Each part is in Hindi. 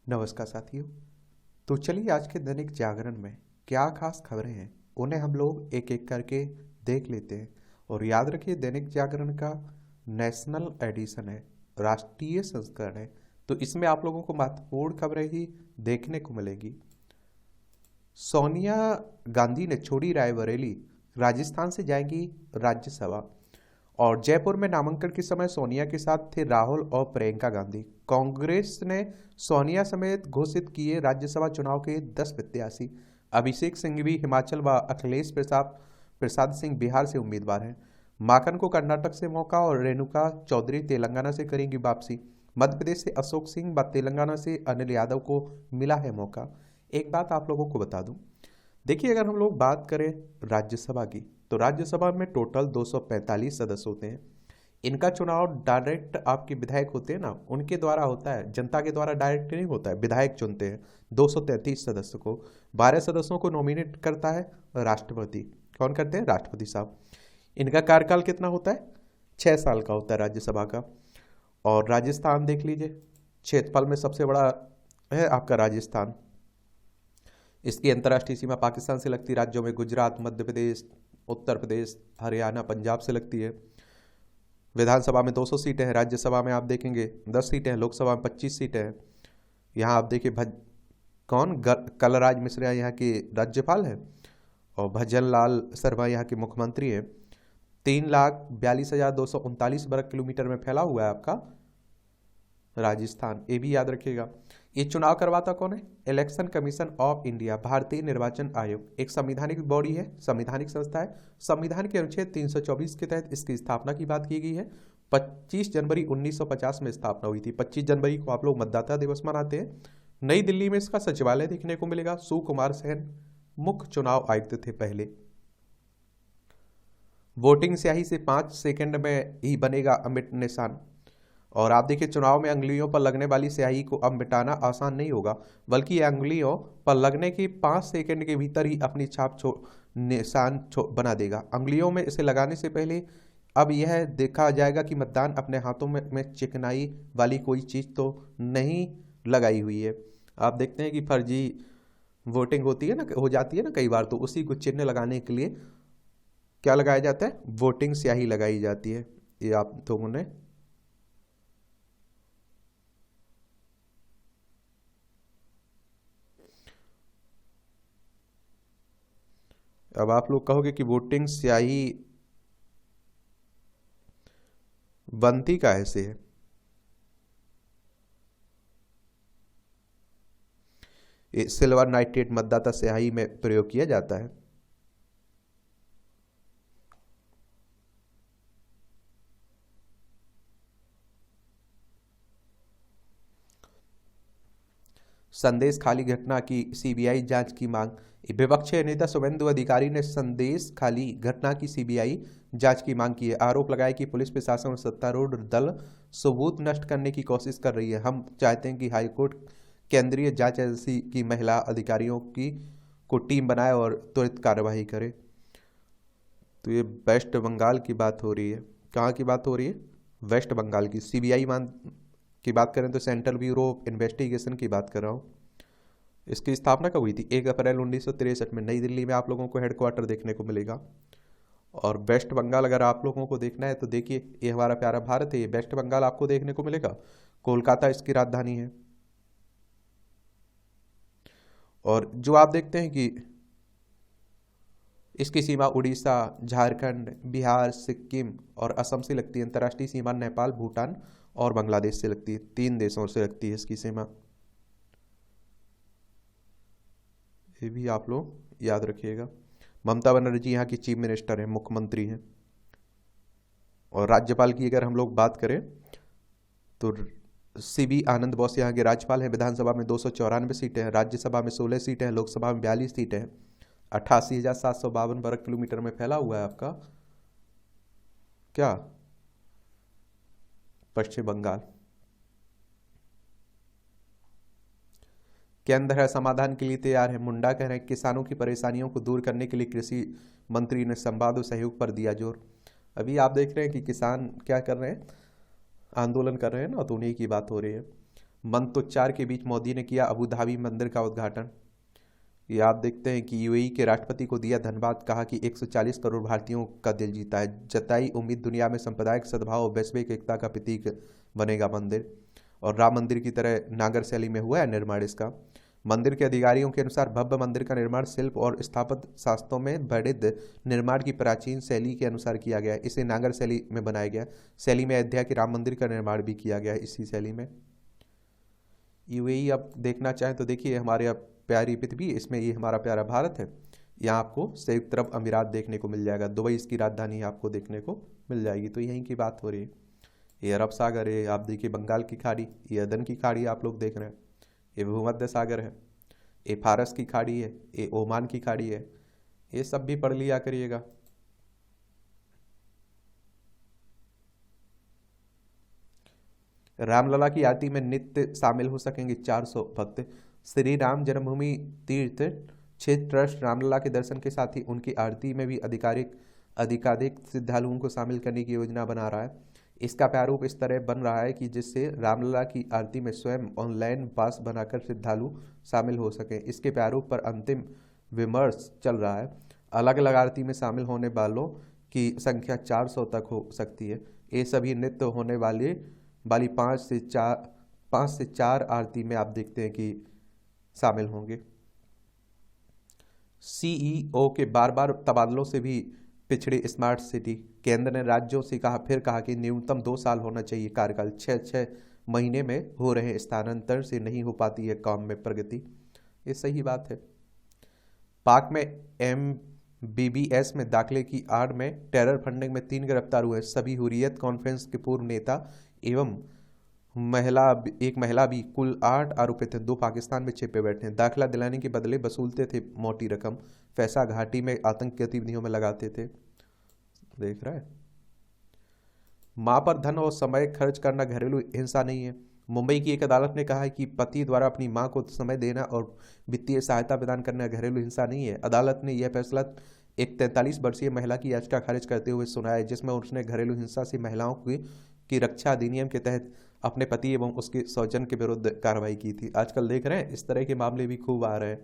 नमस्कार साथियों। तो चलिए आज के दैनिक जागरण में क्या खास खबरें हैं उन्हें हम लोग एक एक करके देख लेते हैं। और याद रखिए दैनिक जागरण का नेशनल एडिशन है, राष्ट्रीय संस्करण है, तो इसमें आप लोगों को महत्वपूर्ण खबरें ही देखने को मिलेगी। सोनिया गांधी ने छोड़ी रायबरेली, राजस्थान से जाएंगी राज्यसभा। और जयपुर में नामांकन के समय सोनिया के साथ थे राहुल और प्रियंका गांधी। कांग्रेस ने सोनिया समेत घोषित किए राज्यसभा चुनाव के 10 प्रत्याशी। अभिषेक सिंघवी हिमाचल व अखिलेश प्रसाद प्रसाद सिंह बिहार से उम्मीदवार हैं। माकन को कर्नाटक से मौका और रेणुका चौधरी तेलंगाना से करेंगी वापसी। मध्य प्रदेश से अशोक सिंह व तेलंगाना से अनिल यादव को मिला है मौका। एक बात आप लोगों को बता दूं, देखिए अगर हम लोग बात करें राज्यसभा की, तो राज्यसभा में टोटल 245 सदस्य होते हैं। इनका चुनाव डायरेक्ट आपके विधायक होते हैं ना, उनके द्वारा होता है, जनता के द्वारा डायरेक्ट नहीं होता है, विधायक चुनते हैं 233 सदस्य को। 12 सदस्यों को नॉमिनेट करता है राष्ट्रपति। कौन करते हैं? राष्ट्रपति साहब। इनका कार्यकाल कितना होता है? 6 साल का होता है राज्यसभा का। और राजस्थान देख लीजिए, क्षेत्रफल में सबसे बड़ा है आपका राजस्थान। इसकी अंतर्राष्ट्रीय सीमा पाकिस्तान से लगती राज्यों में गुजरात, मध्य प्रदेश, उत्तर प्रदेश, हरियाणा, पंजाब से लगती है। विधानसभा में 200 सीटें हैं, राज्यसभा में आप देखेंगे 10 सीटें हैं, लोकसभा में 25 सीटें हैं। यहाँ आप देखिए कलराज मिश्रा यहाँ के राज्यपाल हैं और भजन लाल शर्मा यहाँ के मुख्यमंत्री हैं। 3,42,239 वर्ग किलोमीटर में फैला हुआ है आपका राजस्थान, ये भी याद रखिएगा। ये चुनाव करवाता कौन है? इलेक्शन कमीशन ऑफ इंडिया, भारतीय निर्वाचन आयोग। एक संवैधानिक बॉडी है, संवैधानिक संस्था है। संविधान के अनुच्छेद 324 के तहत इसकी स्थापना की बात की गई है। 25 जनवरी 1950 में स्थापना हुई थी। 25 जनवरी को आप लोग मतदाता दिवस मनाते हैं। नई दिल्ली में इसका सचिवालय देखने को मिलेगा। सुकुमार सेन मुख्य चुनाव आयुक्त थे पहले। वोटिंग स्याही से 5 सेकंड में ही बनेगा अमिट निशान। और आप देखिए चुनाव में अंगुलियों पर लगने वाली स्याही को अब मिटाना आसान नहीं होगा, बल्कि ये अंगुलियों पर लगने के 5 सेकंड के भीतर ही अपनी छाप निशान बना देगा। अंगुलियों में इसे लगाने से पहले अब यह देखा जाएगा कि मतदान अपने हाथों में चिकनाई वाली कोई चीज़ तो नहीं लगाई हुई है। आप देखते हैं कि फर्जी वोटिंग होती है ना, हो जाती है ना कई बार, तो उसी को चिन्ह लगाने के लिए क्या लगाया जाता है? वोटिंग स्याही लगाई जाती है। ये आप लोगों ने अब आप लोग कहोगे कि वोटिंग स्याही बनती काहे से है? ये सिल्वर नाइट्रेट मतदाता स्याही में प्रयोग किया जाता है। संदेश खाली घटना की सीबीआई जांच की मांग। विपक्ष नेता शुभेंदु अधिकारी ने संदेश खाली घटना की सीबीआई जांच की मांग की है। आरोप लगाया कि पुलिस प्रशासन और सत्तारूढ़ दल सबूत नष्ट करने की कोशिश कर रही है। हम चाहते हैं कि हाईकोर्ट केंद्रीय जांच एजेंसी की महिला अधिकारियों की को टीम बनाए और त्वरित कार्यवाही करे। तो ये वेस्ट बंगाल की बात हो रही है। कहाँ की बात हो रही है? वेस्ट बंगाल की। सीबीआई की बात करें तो सेंट्रल ब्यूरो ऑफ इन्वेस्टिगेशन की बात कर रहा हूँ। इसकी स्थापना कब हुई थी? 1 अप्रैल 1963 में नई दिल्ली में आप लोगों को हेडक्वार्टर देखने को मिलेगा। और वेस्ट बंगाल अगर आप लोगों को देखना है तो देखिए, ये हमारा प्यारा भारत है, ये वेस्ट बंगाल आपको देखने को मिलेगा। कोलकाता इसकी राजधानी है। और जो आप देखते हैं कि इसकी सीमा उड़ीसा, झारखंड, बिहार, सिक्किम और असम से लगती है। अंतर्राष्ट्रीय सीमा नेपाल, भूटान और बांग्लादेश से लगती है। 3 देशों से लगती है इसकी सीमा। ये भी आप लोग याद रखिएगा। ममता बनर्जी यहाँ की चीफ मिनिस्टर है, मुख्यमंत्री हैं। और राज्यपाल की अगर हम लोग बात करें तो सीबी आनंद बोस यहाँ के राज्यपाल हैं। विधानसभा में 294 सीटें हैं, राज्यसभा में 16 सीटें हैं, लोकसभा में 42 सीटें हैं। 88,752 वर्ग किलोमीटर में फैला हुआ है आपका क्या? पश्चिम बंगाल। केंद्र है समाधान के लिए तैयार है। मुंडा कह रहे हैं किसानों की परेशानियों को दूर करने के लिए कृषि मंत्री ने संवाद और सहयोग पर दिया जोर। अभी आप देख रहे हैं कि किसान क्या कर रहे हैं? आंदोलन कर रहे हैं ना, तो उन्हीं की बात हो रही है। मंत्रोच्चार के बीच मोदी ने किया अबू धाबी मंदिर का उद्घाटन। ये आप देखते हैं कि यूएई के राष्ट्रपति को दिया धन्यवाद, कहा कि 140 करोड़ भारतीयों का दिल जीता है, जताई उम्मीद और में सांप्रदायिक सद्भाव और वैश्विक एकता का प्रतीक बनेगा मंदिर। और राम मंदिर की तरह नागर शैली में हुआ है निर्माण इसका। मंदिर के अधिकारियों के अनुसार भव्य मंदिर का निर्माण शिल्प और स्थापत्य शास्त्रों में वर्णित निर्माण की प्राचीन शैली के अनुसार किया गया है। इसे नागर शैली में बनाया गया। शैली में अयोध्या के राम मंदिर का निर्माण भी किया गया है इसी शैली में। यूएई आप देखना चाहें तो देखिए, हमारे अब प्यारी पृथ्वी, इसमें ये हमारा प्यारा भारत है। यहाँ आपको संयुक्त अरब अमीरात देखने को मिल जाएगा, दुबई इसकी राजधानी आपको देखने को मिल जाएगी। तो यहीं की बात हो रही है। ये अरब सागर है, आप देखिए बंगाल की खाड़ी, ये अदन की खाड़ी आप लोग देख रहे हैं, ये भूमध्य सागर है, ये फारस की खाड़ी है, ये ओमान की खाड़ी है। ये सब भी पढ़ लिया करिएगा। रामलला की आरती में नित्य शामिल हो सकेंगे 400 भक्त। श्री राम जन्मभूमि तीर्थ क्षेत्र ट्रस्ट रामलला के दर्शन के साथ ही उनकी आरती में भी अधिकाधिक श्रद्धालुओं को शामिल करने की योजना बना रहा है। इसका प्रारूप इस तरह बन रहा है कि जिससे रामलला की आरती में स्वयं ऑनलाइन पास बनाकर श्रद्धालु शामिल हो सकें। इसके प्रारूप पर अंतिम विमर्श चल रहा है। अलग अलग आरती में शामिल होने वालों की संख्या 400 तक हो सकती है। ये सभी नित्य होने वाली 5 से 4 आरती में आप देखते हैं कि शामिल होंगे। सीईओ के बार बार तबादलों से भी पिछड़ी स्मार्ट सिटी। केंद्र ने राज्यों से कहा कि न्यूनतम 2 साल होना चाहिए कार्यकाल। 6 महीने में हो रहे स्थानांतरण से नहीं हो पाती है काम में प्रगति। ये सही बात है। पाक में MBBS में दाखिले की आड़ में टेरर फंडिंग में 3 गिरफ्तार हुए। सभी हुर्रियत कॉन्फ्रेंस के पूर्व नेता एवं एक महिला भी। कुल 8 आरोपी थे। 2 पाकिस्तान में छिपे बैठे हैं। दाखिला दिलाने के बदले वसूलते थे मोटी रकम। फैसा घाटी में आतंकी गतिविधियों में लगाते थे। देख रहा है, मां पर धन और समय खर्च करना घरेलू हिंसा नहीं है। मुंबई की एक अदालत ने कहा है कि पति द्वारा अपनी मां को समय देना और वित्तीय सहायता प्रदान करना घरेलू हिंसा नहीं है। अदालत ने यह फैसला एक 43 वर्षीय महिला की याचिका खारिज करते हुए सुनाया है, जिसमें उसने घरेलू हिंसा से महिलाओं की रक्षा अधिनियम के तहत अपने पति एवं उसके स्वजन के विरुद्ध कार्रवाई की थी। आजकल देख रहे हैं इस तरह के मामले भी खूब आ रहे हैं।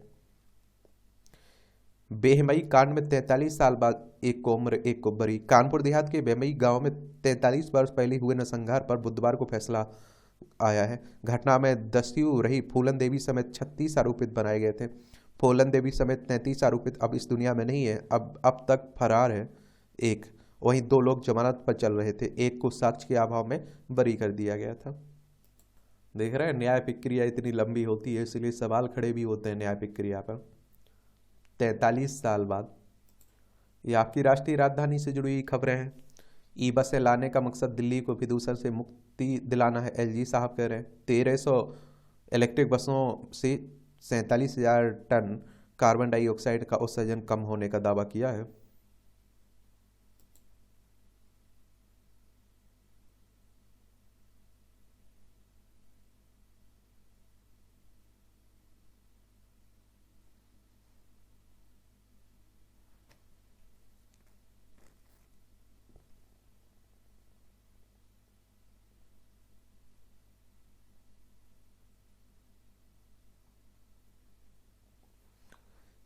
बेहमई कांड में 43 साल बाद एक को बरी। कानपुर देहात के बेहमई गांव में 43 वर्ष पहले हुए नरसंहार पर बुधवार को फैसला आया है। घटना में दस्यु रही फूलन देवी समेत 36 आरोपित बनाए गए थे। फूलन देवी समेत 33 आरोपित अब इस दुनिया में नहीं है। अब तक फरार है एक। वहीं 2 लोग जमानत पर चल रहे थे। एक को साक्ष्य के अभाव में बरी कर दिया गया था। देख रहे हैं, न्याय प्रक्रिया इतनी लंबी होती है, इसलिए सवाल खड़े भी होते हैं न्याय प्रक्रिया पर। 43 साल बाद। ये आपकी राष्ट्रीय राजधानी से जुड़ी खबरें हैं। ई बसें लाने का मकसद दिल्ली को प्रदूषण से मुक्ति दिलाना है, LG साहब कह रहे हैं। 1300 इलेक्ट्रिक बसों से 47,000 टन कार्बन डाइऑक्साइड का उत्सर्जन कम होने का दावा किया है।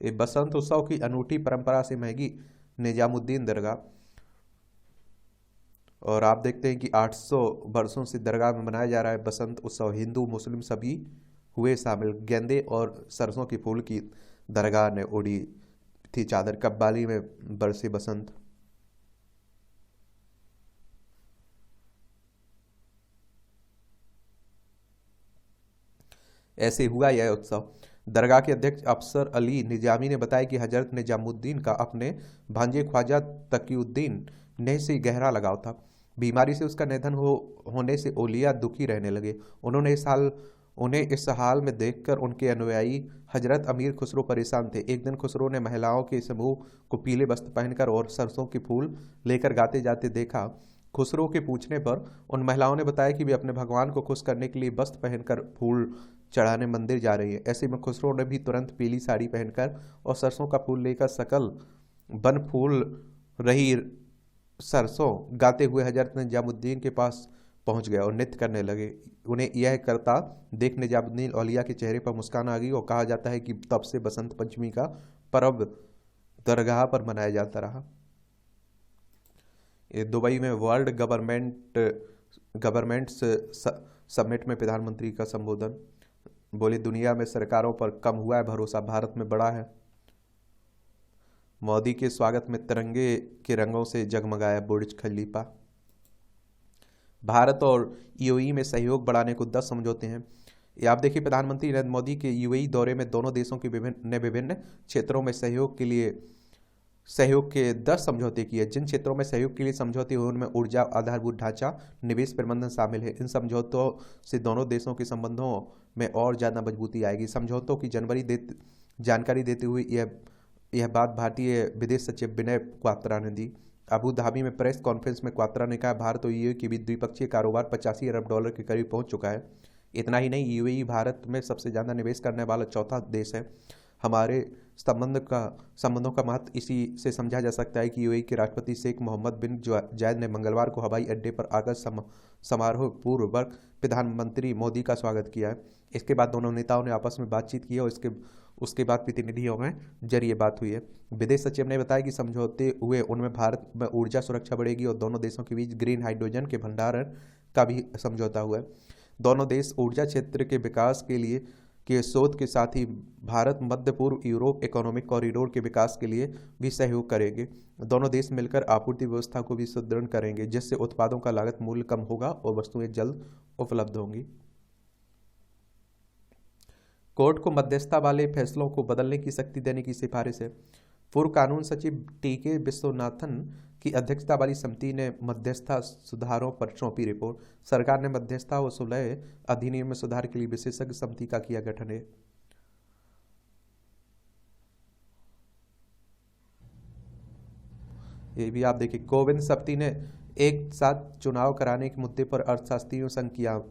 ये बसंत उत्सव की अनूठी परंपरा से महंगी निजामुद्दीन दरगाह। और आप देखते हैं कि 800 वर्षों से दरगाह में मनाया जा रहा है बसंत उत्सव। हिंदू मुस्लिम सभी हुए शामिल। गेंदे और सरसों के फूल की दरगाह ने ओढ़ी थी चादर। कव्वाली में बरसे बसंत। ऐसे हुआ यह उत्सव। दरगाह के अध्यक्ष अफसर अली निजामी ने बताया कि हजरत निजामुद्दीन का अपने भांजे ख्वाजा तकीउद्दीन ने से गहरा लगाव था। बीमारी से उसका निधन होने से ओलिया दुखी रहने लगे। उन्हें इस हाल में देखकर उनके अनुयायी हजरत अमीर खुसरो परेशान थे। एक दिन खुसरो ने महिलाओं के समूह को पीले वस्त्र पहनकर और सरसों के फूल लेकर गाते जाते देखा। खुसरो के पूछने पर उन महिलाओं ने बताया कि वे अपने भगवान को खुश करने के लिए वस्त्र पहनकर फूल चढ़ाने मंदिर जा रही है। ऐसे में खुसरो ने भी तुरंत पीली साड़ी पहनकर और सरसों का फूल लेकर सकल बन फूल रही सरसों गाते हुए हजरत निजामुद्दीन के पास पहुंच गए और नृत्य करने लगे। उन्हें यह करता देख निजामुद्दीन औलिया के चेहरे पर मुस्कान आ गई और कहा जाता है कि तब से बसंत पंचमी का पर्व दरगाह पर मनाया जाता रहा। ये दुबई में वर्ल्ड गवर्नमेंट्स समिट में प्रधानमंत्री का संबोधन। बोले दुनिया में सरकारों पर कम हुआ है भरोसा, भारत में बड़ा है। मोदी के स्वागत में तिरंगे के रंगों से जगमगाया बुर्ज खलीफा। भारत और यूएई में सहयोग बढ़ाने को 10 समझौते हैं। ये आप देखिए, प्रधानमंत्री नरेंद्र मोदी के यूएई दौरे में दोनों देशों के विभिन्न क्षेत्रों में सहयोग के 10 समझौते किए। जिन क्षेत्रों में सहयोग के लिए समझौते हुए उनमें ऊर्जा, आधारभूत ढांचा, निवेश प्रबंधन शामिल है। इन समझौतों से दोनों देशों के संबंधों में और ज़्यादा मजबूती आएगी। समझौतों की जानकारी देते हुए यह बात भारतीय विदेश सचिव विनय क्वात्रा ने दी। अबू धाबी में प्रेस कॉन्फ्रेंस में क्वात्रा ने कहा, भारत और यूएई के बीच द्विपक्षीय कारोबार 85 अरब डॉलर के करीब पहुंच चुका है। इतना ही नहीं, यूएई भारत में सबसे ज़्यादा निवेश करने वाला चौथा देश है। हमारे संबंधों का महत्व इसी से समझा जा सकता है कि यूएई के राष्ट्रपति शेख मोहम्मद बिन जायद ने मंगलवार को हवाई अड्डे पर आकर समारोह पूर्वक प्रधानमंत्री मोदी का स्वागत किया है। इसके बाद दोनों नेताओं ने आपस में बातचीत की और उसके बाद प्रतिनिधियों में जरिए बात हुई है। विदेश सचिव ने बताया कि समझौते हुए उनमें भारत में ऊर्जा सुरक्षा बढ़ेगी और दोनों देशों के बीच ग्रीन हाइड्रोजन के भंडारण का भी समझौता हुआ है। दोनों देश ऊर्जा क्षेत्र के विकास के शोध के साथ ही भारत मध्य पूर्व यूरोप इकोनॉमिक कॉरिडोर के विकास के लिए भी सहयोग करेंगे। दोनों देश मिलकर आपूर्ति व्यवस्था को भी सुदृढ़ करेंगे, जिससे उत्पादों का लागत मूल्य कम होगा और वस्तुएं जल्द उपलब्ध होंगी। कोर्ट को मध्यस्थता वाले फैसलों को बदलने की शक्ति देने की सिफारिश है। पूर्व कानून सचिव टीके विश्वनाथन की अध्यक्षता वाली समिति ने मध्यस्थता सुधारों पर सौंपी रिपोर्ट। सरकार ने मध्यस्थता व सुलह अधिनियम में सुधार के लिए विशेषज्ञ समिति का किया गठन है। ये भी आप देखिए, कोविंद समिति ने एक साथ चुनाव कराने के मुद्दे पर अर्थशास्त्रियों संग किया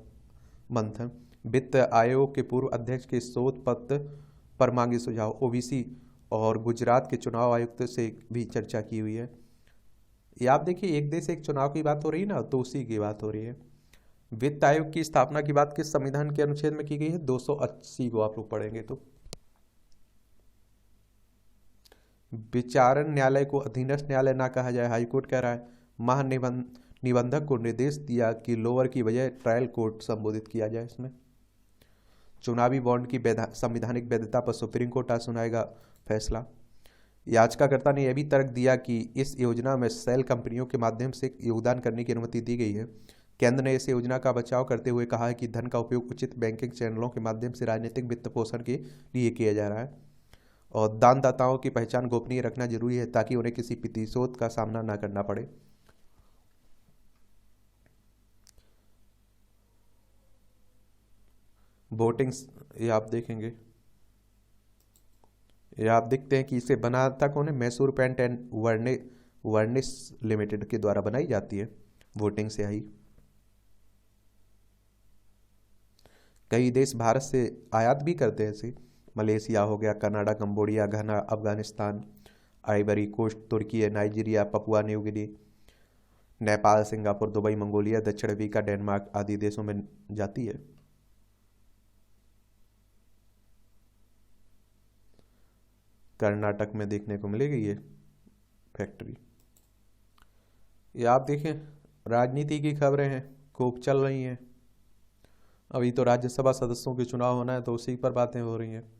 मंथन। वित्त आयोग के पूर्व अध्यक्ष के शोध पत्र पर मांगे सुझाव। ओबीसी और गुजरात के चुनाव आयुक्त से भी चर्चा की हुई है। ये आप देखिए, एक देश एक चुनाव की बात हो रही है ना, तो उसी की बात हो रही है। वित्त आयोग की स्थापना की बात किस संविधान के अनुच्छेद में की गई है? 280 को आप लोग पढ़ेंगे तो। विचारण न्यायालय को अधीनस्थ न्यायालय ना कहा जाए, हाईकोर्ट कह रहा है। महानिबंधक को निर्देश दिया कि लोअर की बजाय ट्रायल कोर्ट संबोधित किया जाए इसमें। चुनावी बॉन्ड की संवैधानिक वैधता पर सुप्रीम कोर्ट आज सुनाएगा फैसला। याचिकाकर्ता ने यह भी तर्क दिया कि इस योजना में सेल कंपनियों के माध्यम से योगदान करने की अनुमति दी गई है। केंद्र ने इस योजना का बचाव करते हुए कहा है कि धन का उपयोग उचित बैंकिंग चैनलों के माध्यम से राजनीतिक वित्त पोषण के लिए किया जा रहा है और दानदाताओं की पहचान गोपनीय रखना जरूरी है ताकि उन्हें किसी प्रतिशोध का सामना न करना पड़े। वोटिंग ये आप देखेंगे, ये आप देखते हैं कि इसे बनाता कौन है? Mysore paint and varnish limited के द्वारा बनाई जाती है वोटिंग स्याही। कई देश भारत से आयात भी करते हैं इसे। मलेशिया हो गया, Canada, Cambodia, Ghana, Afghanistan, Ivory Coast, तुर्की, Nigeria, Papua New Guinea, Nepal, Singapore, Dubai, Mongolia, दक्षिण अफ्रीका, डेनमार्क आदि देशों में जाती है। कर्नाटक में देखने को मिलेगी ये फैक्ट्री। ये आप देखें, राजनीति की खबरें हैं, खूब चल रही हैं। अभी तो राज्यसभा सदस्यों के चुनाव होना है तो उसी पर बातें हो रही हैं।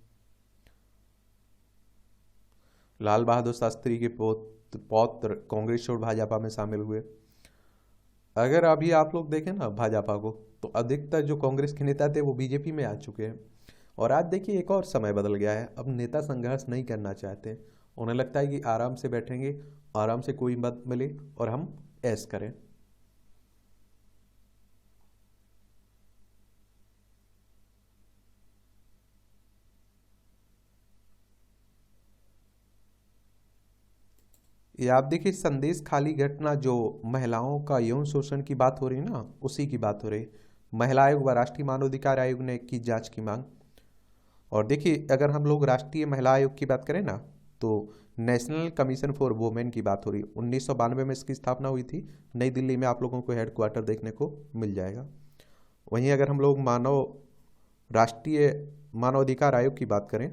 लाल बहादुर शास्त्री के पौत्र कांग्रेस छोड़ भाजपा में शामिल हुए। अगर अभी आप लोग देखें ना भाजपा को, तो अधिकतर जो कांग्रेस के नेता थे वो बीजेपी में आ चुके हैं। और आज देखिए, एक और समय बदल गया है। अब नेता संघर्ष नहीं करना चाहते। उन्हें लगता है कि आराम से बैठेंगे, आराम से कोई मत मिले और हम ऐश करें। ये आप देखिए, संदेश खाली घटना जो महिलाओं का यौन शोषण की बात हो रही है ना, उसी की बात हो रही। महिला आयोग व राष्ट्रीय मानवाधिकार आयोग ने की जांच की मांग। और देखिए, अगर हम लोग राष्ट्रीय महिला आयोग की बात करें ना, तो नेशनल कमीशन फॉर वुमेन की बात हो रही है, 1992 में इसकी स्थापना हुई थी। नई दिल्ली में आप लोगों को हेडक्वार्टर देखने को मिल जाएगा। वहीं अगर हम लोग राष्ट्रीय मानवाधिकार आयोग की बात करें,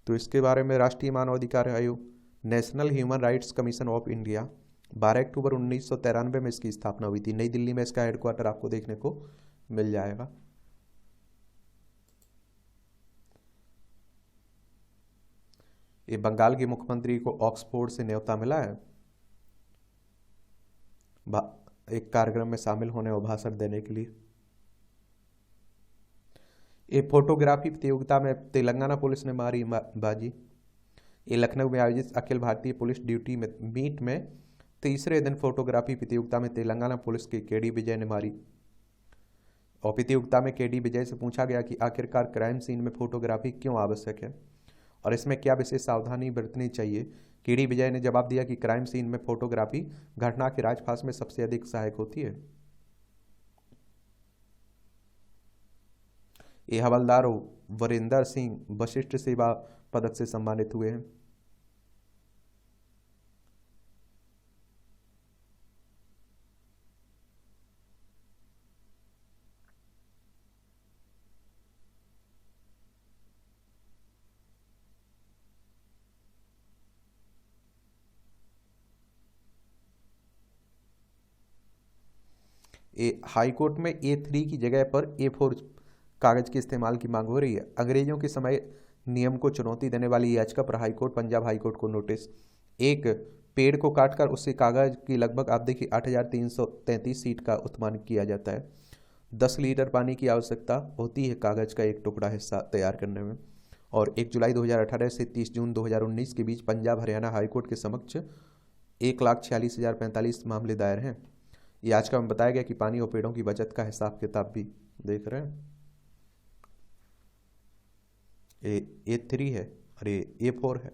तो इसके बारे में राष्ट्रीय मानवाधिकार आयोग, national human rights commission of India, 12 अक्टूबर 1993 में इसकी स्थापना हुई थी। नई दिल्ली में इसका हेडक्वार्टर आपको देखने को मिल जाएगा। ये बंगाल के मुख्यमंत्री को ऑक्सफोर्ड से न्योता मिला है एक कार्यक्रम में शामिल होने और भाषण देने के लिए। ये फोटोग्राफी प्रतियोगिता में तेलंगाना पुलिस ने मारी बाजी। ये लखनऊ में आयोजित अखिल भारतीय पुलिस ड्यूटी में मीट में तीसरे दिन फोटोग्राफी प्रतियोगिता में तेलंगाना पुलिस के केडी विजय ने मारी। और प्रतियोगिता में केडी विजय से पूछा गया कि आखिरकार क्राइम सीन में फोटोग्राफी क्यों आवश्यक है और इसमें क्या विशेष सावधानी बरतनी चाहिए। केडी विजय ने जवाब दिया कि क्राइम सीन में फोटोग्राफी घटना के राजफाश में सबसे अधिक सहायक होती है। ये हवलदार वरिंदर सिंह वशिष्ठ सेवा पदक से सम्मानित हुए हैं। हाई कोर्ट में A3 की जगह पर A4 कागज के इस्तेमाल की मांग हो रही है। अंग्रेजों के समय नियम को चुनौती देने वाली याचिका पर हाईकोर्ट, पंजाब हाईकोर्ट को नोटिस। एक पेड़ को काटकर उससे कागज की लगभग आप देखिए 8,333 सीट का उत्पादन किया जाता है। 10 लीटर पानी की आवश्यकता होती है कागज का एक टुकड़ा हिस्सा तैयार करने में। और 1 जुलाई 2018 से 30 जून 2019 के बीच पंजाब हरियाणा हाईकोर्ट के समक्ष 1,46,045 मामले दायर हैं। याचिका में बताया गया कि पानी और पेड़ों की बचत का हिसाब किताब भी देख रहे हैं। A3 है और ये A4 है।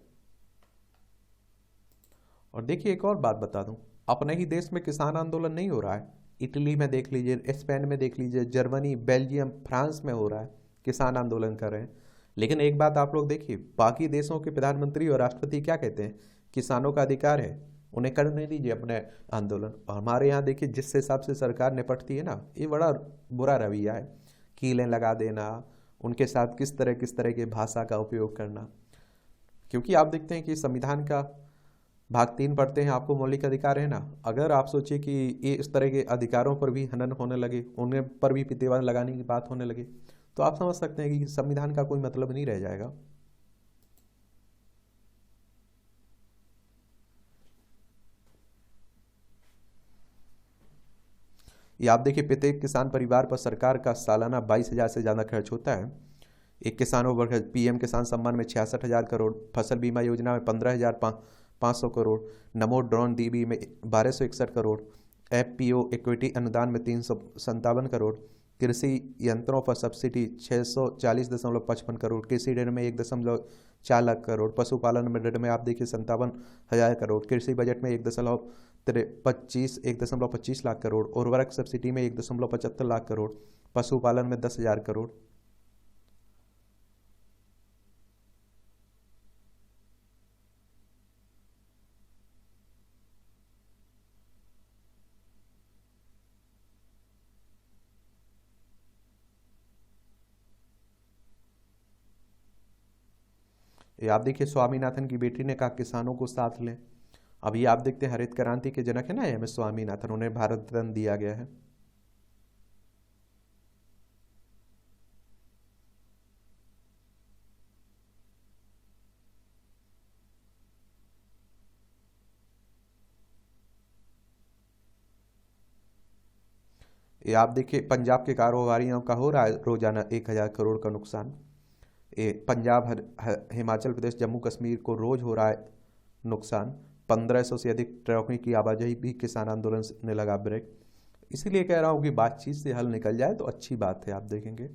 और देखिए एक और बात बता दूं, अपने ही देश में किसान आंदोलन नहीं हो रहा है। इटली में देख लीजिए, स्पेन में देख लीजिए, जर्मनी, बेल्जियम, फ्रांस में हो रहा है, किसान आंदोलन कर रहे हैं। लेकिन एक बात आप लोग देखिए, बाकी देशों के प्रधानमंत्री और राष्ट्रपति क्या कहते हैं, किसानों का अधिकार है, उन्हें करने दीजिए अपने आंदोलन। और हमारे यहाँ देखिए जिस हिसाब से सरकार निपटती है ना, ये बड़ा बुरा रवैया है। कीलें लगा देना, उनके साथ किस तरह की भाषा का उपयोग करना। क्योंकि आप देखते हैं कि संविधान का भाग 3 पढ़ते हैं, आपको मौलिक अधिकार है ना। अगर आप सोचिए कि ये इस तरह के अधिकारों पर भी हनन होने लगे, उन्हें पर भी प्रतिबंध लगाने की बात होने लगे, तो आप समझ सकते हैं कि संविधान का कोई मतलब नहीं रह जाएगा। ये आप देखिए प्रत्येक किसान परिवार पर सरकार का सालाना 22,000 से ज़्यादा खर्च होता है। एक किसानों पर PM किसान सम्मान में 66,000 करोड़, फसल बीमा योजना में 15,500 करोड़, नमो ड्रोन दीदी में 1261 करोड़, FPO इक्विटी अनुदान में 357 करोड़, कृषि यंत्रों पर सब्सिडी 640.55 करोड़, कृषि ऋण में 1.4 लाख करोड़, पशुपालन में ऋण में आप देखिए 57,000 करोड़, कृषि बजट में 1.25 लाख करोड़, उर्वरक सब्सिडी में 1.75 लाख करोड़, पशुपालन में 10,000 करोड़। ये आप देखिए स्वामीनाथन की बेटी ने कहा किसानों को साथ लें। अभी आप देखते हैं हरित क्रांति के जनक है ना MS स्वामीनाथन, उन्हें भारत रत्न दिया गया है। ये आप देखिए पंजाब के कारोबारियों का हो रहा है रोजाना 1,000 करोड़ का नुकसान। ये पंजाब, हिमाचल प्रदेश, जम्मू कश्मीर को रोज हो रहा है नुकसान। 1,500 से अधिक ट्रकों की आवाजाही भी किसान आंदोलन ने लगा ब्रेक। इसीलिए कह रहा हूँ कि बातचीत से हल निकल जाए तो अच्छी बात है, आप देखेंगे।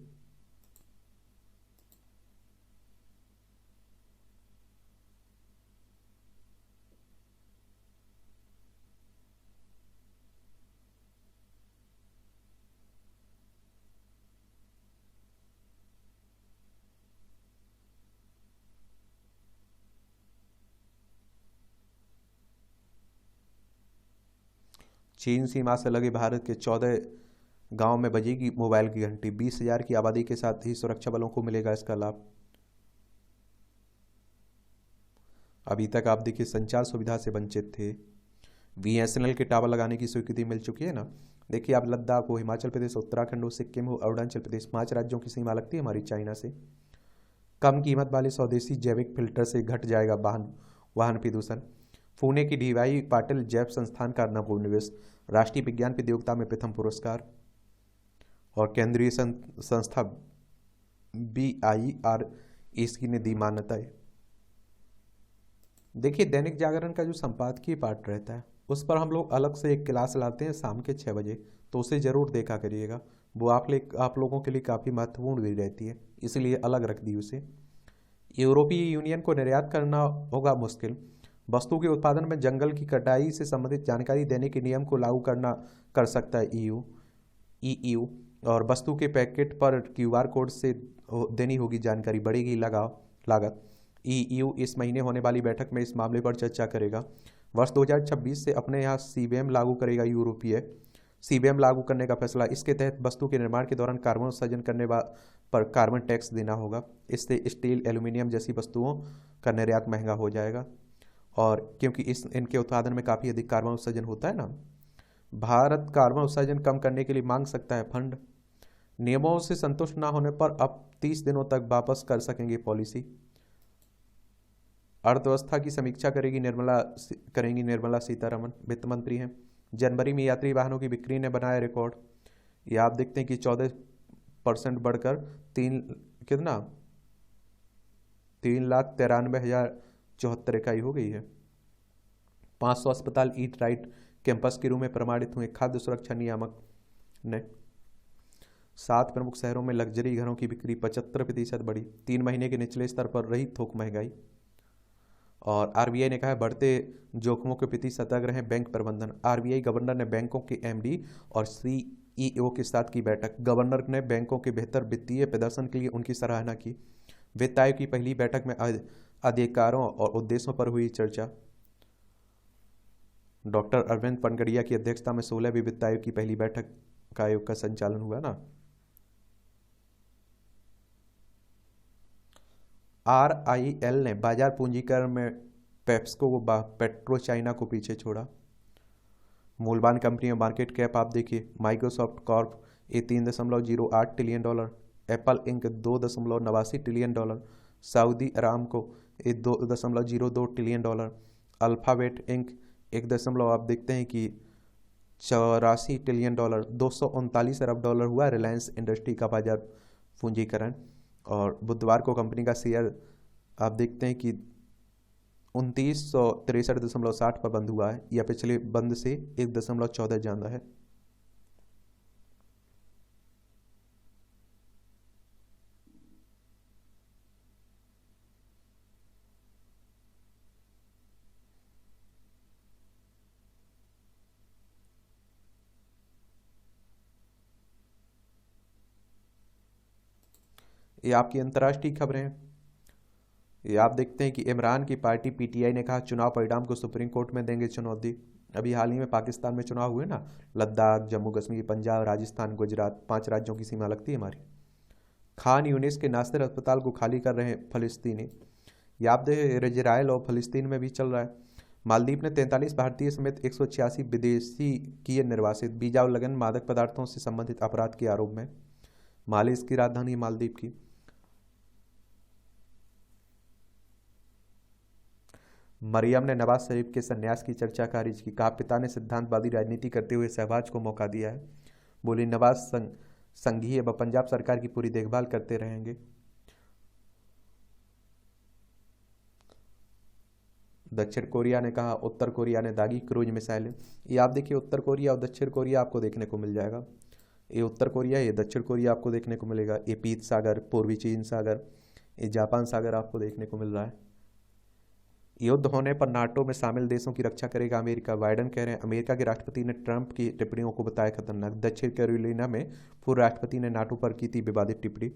चीन सीमा से लगे भारत के 14 गांव में बजेगी मोबाइल की घंटी। 20,000 की आबादी के साथ ही सुरक्षा बलों को मिलेगा इसका लाभ। अभी तक आप देखिए संचार सुविधा से वंचित थे। बीएसएनएल के टावर लगाने की स्वीकृति मिल चुकी है ना। देखिए आप लद्दाख हो, हिमाचल प्रदेश, उत्तराखंड हो, सिक्किम हो, अरुणाचल प्रदेश, 5 राज्यों की सीमा लगती है हमारी चाइना से। कम कीमत वाले स्वदेशी जैविक फिल्टर से घट जाएगा वाहन प्रदूषण। पुणे की डीवाई पाटिल जैव संस्थान का नवोन्वेष, राष्ट्रीय विज्ञान प्रतियोगिता में प्रथम पुरस्कार। और केंद्रीय संस्था BIRAC ने दी मान्यता। देखिए दैनिक जागरण का जो संपादकीय पार्ट रहता है उस पर हम लोग अलग से एक क्लास लाते हैं शाम के 6 बजे, तो उसे ज़रूर देखा करिएगा। वो आप लोगों के लिए काफ़ी महत्वपूर्ण भी रहती है, इसलिए अलग रख दी उसे। यूरोपीय यूनियन को निर्यात करना होगा मुश्किल, वस्तु के उत्पादन में जंगल की कटाई से संबंधित जानकारी देने के नियम को लागू कर सकता है EU। और वस्तु के पैकेट पर QR कोड से देनी होगी जानकारी, बढ़ेगी लागत। EU इस महीने होने वाली बैठक में इस मामले पर चर्चा करेगा। वर्ष 2026 से अपने यहाँ CBAM लागू करेगा यूरोपीय। CBAM लागू करने का फैसला, इसके तहत वस्तु के निर्माण के दौरान कार्बन उत्सर्जन करने पर कार्बन टैक्स देना होगा। इससे स्टील, एल्यूमिनियम जैसी वस्तुओं का निर्यात महंगा हो जाएगा। और क्योंकि इनके उत्पादन में काफ़ी अधिक कार्बन उत्सर्जन होता है ना, भारत कार्बन उत्सर्जन कम करने के लिए मांग सकता है फंड। नियमों से संतुष्ट न होने पर अब 30 दिनों तक वापस कर सकेंगे पॉलिसी। अर्थव्यवस्था की समीक्षा करेंगी निर्मला सीतारमण, वित्त मंत्री हैं। जनवरी में यात्री वाहनों की बिक्री ने बनाया रिकॉर्ड। ये आप देखते हैं कि 14% बढ़कर 3,93,074 इकाई हो गई है। 500 अस्पताल ईट राइट कैंपस के रूप में प्रमाणित हुए खाद्य सुरक्षा नियामक ने। 7 प्रमुख शहरों में लग्जरी घरों की बिक्री 75% बढ़ी। 3 महीने के निचले स्तर पर रही थोक महंगाई। और RBI ने कहा है बढ़ते जोखिमों के प्रति सतर्क रहें बैंक प्रबंधन। RBI गवर्नर ने बैंकों के MD और CEO के साथ की बैठक। गवर्नर ने बैंकों के बेहतर वित्तीय प्रदर्शन के लिए उनकी सराहना की। वित्त आयोग की पहली बैठक में अधिकारों और उद्देश्यों पर हुई चर्चा। डॉक्टर अरविंद पनगड़िया की अध्यक्षता में 16वीं वित्त आयोग की पहली बैठक का आयोग का संचालन हुआ ना। RIL ने बाजार पूंजीकरण में पेप्सको व पेट्रो चाइना को पीछे छोड़ा। मूलवान कंपनियों मार्केट कैप आप देखिए, माइक्रोसॉफ्ट कॉर्प ये $3.08 trillion, Apple ink $2.89 trillion, Saudi Aramco ये $2.02 ट्रिलियन, अल्फाबेट इंक आप देखते हैं कि $84 ट्रिलियन, $239 अरब हुआ रिलायंस इंडस्ट्री का बाजार पूंजीकरण। और बुधवार को कंपनी का शेयर आप देखते हैं कि 2963.60 पर बंद हुआ है, या पिछले बंद से 1.14 ज्यादा है। ये आपकी अंतर्राष्ट्रीय खबरें हैं। ये आप देखते हैं कि इमरान की पार्टी PTI ने कहा चुनाव परिणाम को सुप्रीम कोर्ट में देंगे चुनौती। अभी हाल ही में पाकिस्तान में चुनाव हुए ना, लद्दाख, जम्मू कश्मीर, पंजाब, राजस्थान, गुजरात, 5 राज्यों की सीमा लगती है हमारी। खान यूनिस के नासिर अस्पताल को खाली कर रहे हैं फलस्तीनी। ये आप देखें इजराइल और फलस्तीन में भी चल रहा है। मालदीव ने 43 भारतीय समेत 186 विदेशी किए निर्वासित, वीजा उल्लंघन, मादक पदार्थों से संबंधित अपराध के आरोप में। माली इसकी राजधानी मालदीव की। मरियम ने नवाज शरीफ के संन्यास की चर्चा खारिज की। कहा पिता ने सिद्धांतवादी राजनीति करते हुए शहबाज को मौका दिया है। बोली नवाज संघीय व पंजाब सरकार की पूरी देखभाल करते रहेंगे। दक्षिण कोरिया ने कहा उत्तर कोरिया ने दागी क्रूज मिसाइलें। ये आप देखिए उत्तर कोरिया और दक्षिण कोरिया आपको देखने को मिल जाएगा। ये उत्तर कोरिया, ये दक्षिण कोरिया आपको देखने को मिलेगा। ये पीत सागर, पूर्वी चीन सागर, ये जापान सागर आपको देखने को मिल रहा है। युद्ध होने पर नाटो में शामिल देशों की रक्षा करेगा अमेरिका। बाइडेन कह रहे हैं। अमेरिका के राष्ट्रपति ने ट्रंप की टिप्पणियों को बताया खतरनाक। दक्षिण कैरोलिना में पूर्व राष्ट्रपति ने नाटो पर की थी विवादित टिप्पणी।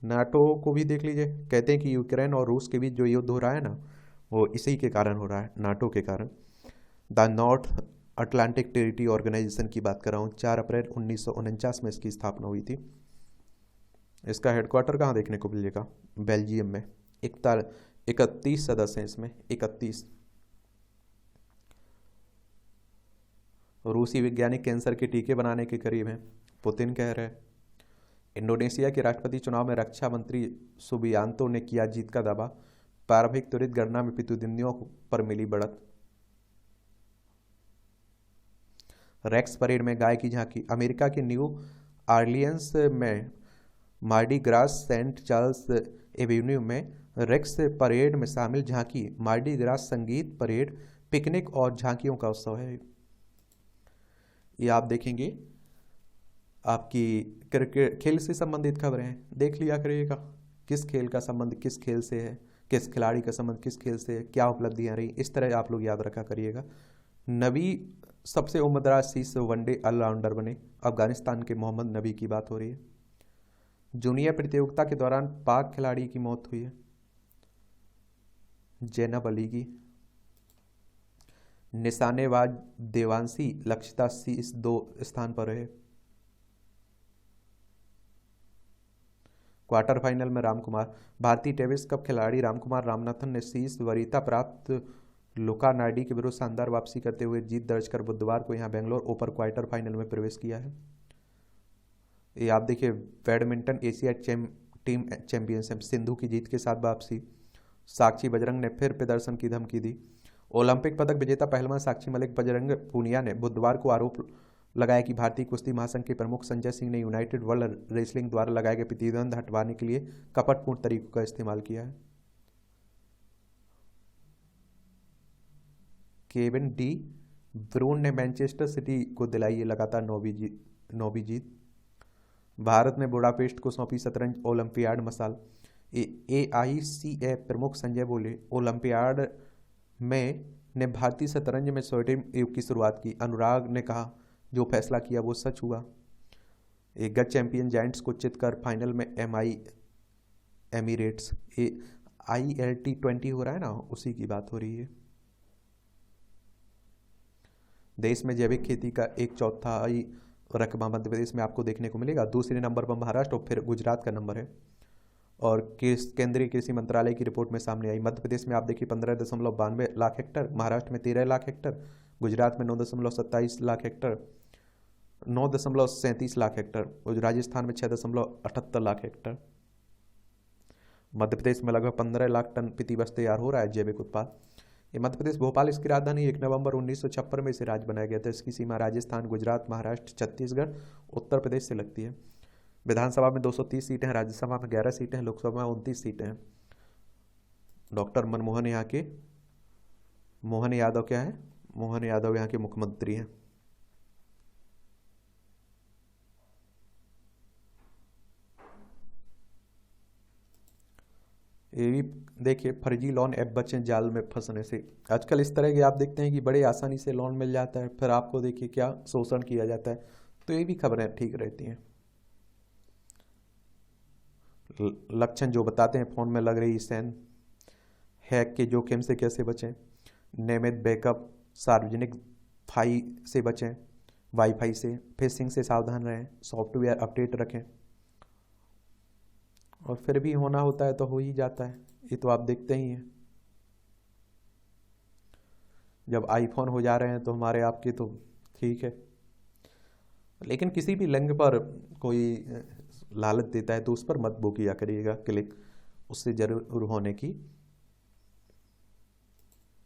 नाटो को भी देख लीजिए, कहते हैं कि यूक्रेन और रूस के बीच जो युद्ध हो रहा है ना, वो इसी के कारण हो रहा है, नाटो के कारण। The North Atlantic territory organization की बात कर रहा हूँ। 4 अप्रैल 1949 में इसकी स्थापना हुई थी। इसका हेडक्वार्टर कहाँ देखने को मिलेगा? बेल्जियम में। 31 सदस्य हैं इसमें, 31। रूसी वैज्ञानिक कैंसर के टीके बनाने के करीब हैं, पुतिन कह रहे हैं। इंडोनेशिया के राष्ट्रपति चुनाव में रक्षा मंत्री सुबियांतो ने किया जीत का दावा। प्रारंभिक त्वरित गणना में प्रतिद्वंदियों पर मिली बढ़त। रेक्स परेड में गाय की झांकी। अमेरिका के न्यू ऑरलियंस में Mardi Gras Saint Charles avenue में रेक्स परेड में शामिल झांकी मार्डी ग्रास संगीत परेड, पिकनिक और झांकियों का उत्सव है। ये आप देखेंगे, आपकी क्रिकेट खेल से संबंधित खबरें हैं, देख लिया करिएगा। किस खेल का संबंध किस खेल से है, किस खिलाड़ी का संबंध किस खेल से है, क्या उपलब्धियां रही, इस तरह आप लोग याद रखा करिएगा। नबी सबसे उम्रदराज शीर्ष वनडे ऑलराउंडर बने। अफगानिस्तान के मोहम्मद नबी की बात हो रही है। जूनियर प्रतियोगिता के दौरान पाक खिलाड़ी की मौत हुई है, जैनब अली की। निशानेबाज देवांशी लक्ष्यता शीर्ष 2 स्थान पर रहे। क्वार्टर फाइनल में रामकुमार। भारतीय टेनिस कप खिलाड़ी रामकुमार रामनाथन ने शीर्ष वरीयता प्राप्त लुका नार्डी के विरुद्ध शानदार वापसी करते हुए जीत दर्ज कर बुधवार को यहां बेंगलोर ओपन क्वार्टर फाइनल में प्रवेश किया है। ये आप देखिए, badminton Asia team championship, Sindhu की जीत के साथ वापसी। साक्षी बजरंग ने फिर प्रदर्शन की धमकी दी। ओलंपिक पदक विजेता पहलवान साक्षी मलिक बजरंग पूनिया ने बुधवार को आरोप लगाया कि भारतीय कुश्ती महासंघ के प्रमुख संजय सिंह ने यूनाइटेड वर्ल्ड रेसलिंग द्वारा लगाए गए प्रतिबंध हटवाने के लिए कपटपूर्ण तरीकों का इस्तेमाल किया है। केविन डी ब्रून ने मैनचेस्टर सिटी को दिलाई लगातार 9वीं जीत। भारत ने बुडापेस्ट को सौंपी शतरंज ओलंपियाड मसाल। AICA प्रमुख संजय बोले, ओलंपियाड में ने भारतीय शतरंज में स्वर्णिम युग की शुरुआत की। अनुराग ने कहा, जो फैसला किया वो सच हुआ। एक गत चैंपियन जायंट्स को चित कर फाइनल में एमिरेट्स ILT20 हो रहा है ना, उसी की बात हो रही है। देश में जैविक खेती का 1/4 रकबा मध्य प्रदेश में आपको देखने को मिलेगा। दूसरे नंबर पर महाराष्ट्र और फिर गुजरात का नंबर है। और केंद्रीय कृषि मंत्रालय की रिपोर्ट में सामने आई, मध्य प्रदेश में आप देखिए 15.92 लाख हेक्टर, महाराष्ट्र में 13 लाख हेक्टर, गुजरात में 9.27 लाख हेक्टर, 9.37 लाख हेक्टर, और राजस्थान में 6.78 लाख हेक्टर। मध्य प्रदेश में लगभग 15 लाख टन प्रति वर्ष तैयार हो रहा है जैविक उत्पाद। ये मध्य प्रदेश, भोपाल इसकी राजधानी। 1 नवंबर 1956 में इसे राज्य बनाया गया था। इसकी सीमा राजस्थान, गुजरात, महाराष्ट्र, छत्तीसगढ़, उत्तर प्रदेश से लगती है। विधानसभा में 230 सीटें हैं, राज्यसभा में 11 सीटें हैं, लोकसभा में 29 सीटें हैं। डॉक्टर मनमोहन यहाँ के मोहन यादव क्या है? मोहन यादव यहाँ के मुख्यमंत्री हैं। ये भी देखिए, फर्जी लोन ऐप बचें जाल में फंसने से। आजकल इस तरह के आप देखते हैं कि बड़े आसानी से लोन मिल जाता है, फिर आपको देखिए क्या शोषण किया जाता है। तो ये भी खबरें ठीक रहती हैं। लक्षण जो बताते हैं फोन में लग रही सैन, हैक के जोखिम से कैसे बचें, नियमित बैकअप, सार्वजनिक से बचें, वाईफाई से, फिशिंग से सावधान रहें, सॉफ्टवेयर अपडेट रखें। और फिर भी होना होता है तो हो ही जाता है, ये तो आप देखते ही हैं। जब आईफोन हो जा रहे हैं तो हमारे आपके तो ठीक है, लेकिन किसी भी लिंक पर कोई लालच देता है तो उस पर मत वो किया करिएगा क्लिक, उससे जरूर होने की।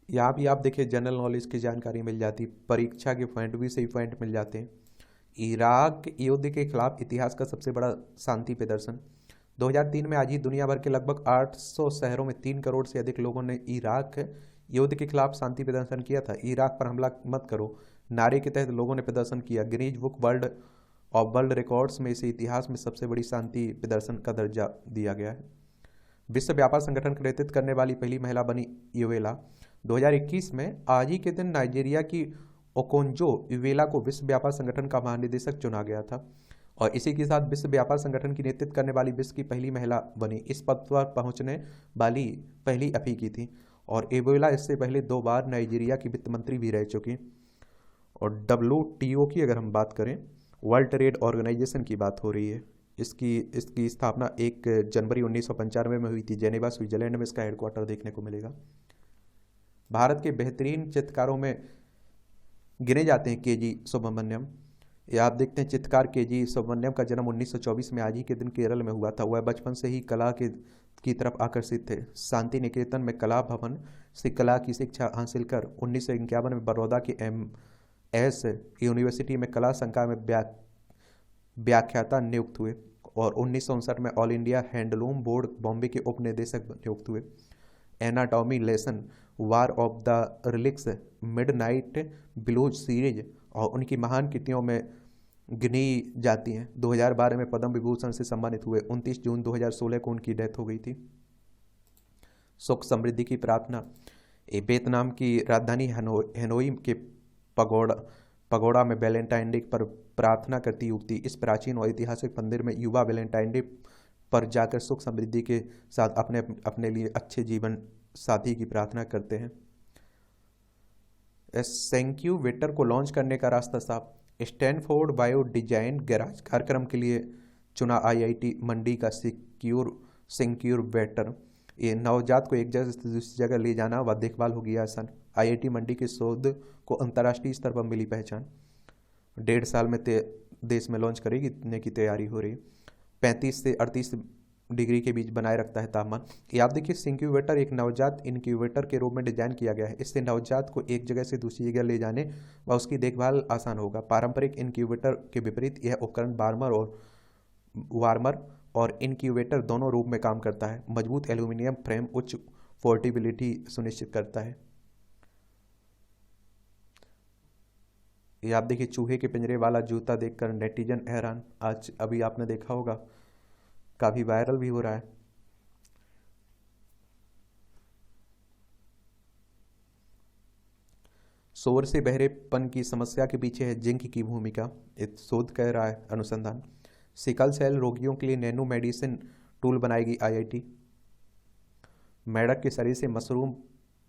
यहाँ भी आप देखिए जनरल नॉलेज की जानकारी मिल जाती, परीक्षा के पॉइंट भी सही पॉइंट मिल जाते हैं। इराक युद्ध के खिलाफ इतिहास का सबसे बड़ा शांति प्रदर्शन। 2003 में आज ही दुनिया भर के लगभग 800 शहरों में 3 करोड़ से अधिक लोगों ने इराक युद्ध के खिलाफ शांति प्रदर्शन किया था। इराक पर हमला मत करो नारे के तहत लोगों ने प्रदर्शन किया। गिनीज बुक वर्ल्ड रिकॉर्ड्स में इसे इतिहास में सबसे बड़ी शांति प्रदर्शन का दर्जा दिया गया है। विश्व व्यापार संगठन का नेतृत्व करने वाली पहली महिला बनी इवेला। 2021 में आज ही के दिन नाइजीरिया की ओकोंजो इवेला को विश्व व्यापार संगठन का महानिदेशक चुना गया था और इसी के साथ विश्व व्यापार संगठन की नेतृत्व करने वाली विश्व की पहली महिला बनी। इस पद पर पहुंचने वाली पहली अफ्रीकी थी और इवेला इससे पहले 2 बार नाइजीरिया की वित्त मंत्री भी रह चुकी। और WTO की अगर हम बात करें, वर्ल्ड ट्रेड ऑर्गेनाइजेशन की बात हो रही है, इसकी इसकी स्थापना 1 जनवरी 1995 में हुई थी। जेनेवा स्विट्जरलैंड में इसका हेडक्वार्टर देखने को मिलेगा। भारत के बेहतरीन चित्रकारों में गिने जाते हैं KG सुब्रमण्यम। ये आप देखते हैं चित्रकार KG सुब्रमण्यम का जन्म 1924 में आज ही के दिन केरल में हुआ था। वह बचपन से ही कला की तरफ आकर्षित थे। शांति निकेतन में कला भवन से कला की शिक्षा हासिल कर 1951 में बड़ौदा के MS यूनिवर्सिटी में कला संकाय में व्याख्याता नियुक्त हुए और 1959 में all India handloom board Bombay के उप निदेशक नियुक्त हुए। Anatomy lesson, war of the relics, midnight blues series और उनकी महान कृतियों में गिनी जाती हैं। 2012 में पद्म विभूषण से सम्मानित हुए। 29 जून 2016 को उनकी डेथ हो गई थी। सुख समृद्धि की प्रार्थना, ये वियतनाम की राजधानी हनोई के पगोड़ा में वैलेंटाइन डे पर प्रार्थना करती युवती इस प्राचीन और ऐतिहासिक मंदिर में युवा वैलेंटाइन डे पर जाकर सुख समृद्धि के साथ अपने लिए अच्छे जीवन साथी की प्रार्थना करते हैं। इनक्यूबेटर को लॉन्च करने का रास्ता साफ। स्टैनफोर्ड बायो डिजाइन गैराज कार्यक्रम के लिए चुना IIT मंडी का सिंक्यूबेटर। ये नवजात को एक जगह से दूसरी जगह ले जाना व देखभाल होगी आसान। IIT मंडी के शोध को अंतर्राष्ट्रीय स्तर पर मिली पहचान। 1.5 साल में देश में लॉन्च करेगी इतने की तैयारी हो रही है। 35 से 38 डिग्री के बीच बनाए रखता है तापमान। ये आप देखिए सिंक्यूबेटर एक नवजात इनक्यूबेटर के रूप में डिजाइन किया गया है। इससे नवजात को एक जगह से दूसरी जगह ले जाने व उसकी देखभाल आसान होगा। पारंपरिक इनक्यूबेटर के विपरीत यह उपकरण वार्मर और इनक्यूबेटर दोनों रूप में काम करता है। मजबूत एल्यूमिनियम फ्रेम उच्च पोर्टेबिलिटी सुनिश्चित करता है। ये आप देखिए चूहे के पिंजरे वाला जूता देखकर नेटिजन हैरान। आज अभी आपने देखा होगा, काफी वायरल भी हो रहा है। शोर से बहरेपन की समस्या के पीछे है जिंक की भूमिका, एक शोध कह रहा है अनुसंधान। सिकल सेल रोगियों के लिए नैनो मेडिसिन टूल बनाएगी IIT। मेढक के शरीर से मशरूम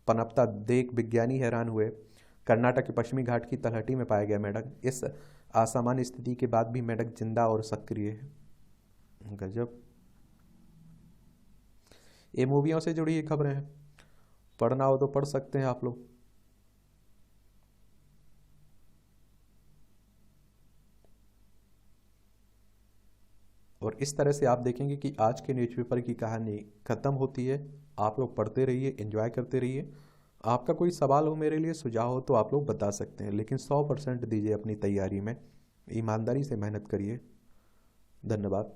पनपता देख विज्ञानी हैरान हुए। कर्नाटक के पश्चिमी घाट की तलहटी में पाया गया मेढक। इस असामान्य स्थिति के बाद भी मेढक जिंदा और सक्रिय है। गजब। ये मूवियों से जुड़ी ये खबरें हैं, पढ़ना हो तो पढ़ सकते हैं आप लोग। और इस तरह से आप देखेंगे कि आज के न्यूज़पेपर की कहानी खत्म होती है। आप लोग पढ़ते रहिए, एंजॉय करते रहिए। आपका कोई सवाल हो मेरे लिए, सुझाव हो तो आप लोग बता सकते हैं, लेकिन 100% दीजिए अपनी तैयारी में, ईमानदारी से मेहनत करिए। धन्यवाद।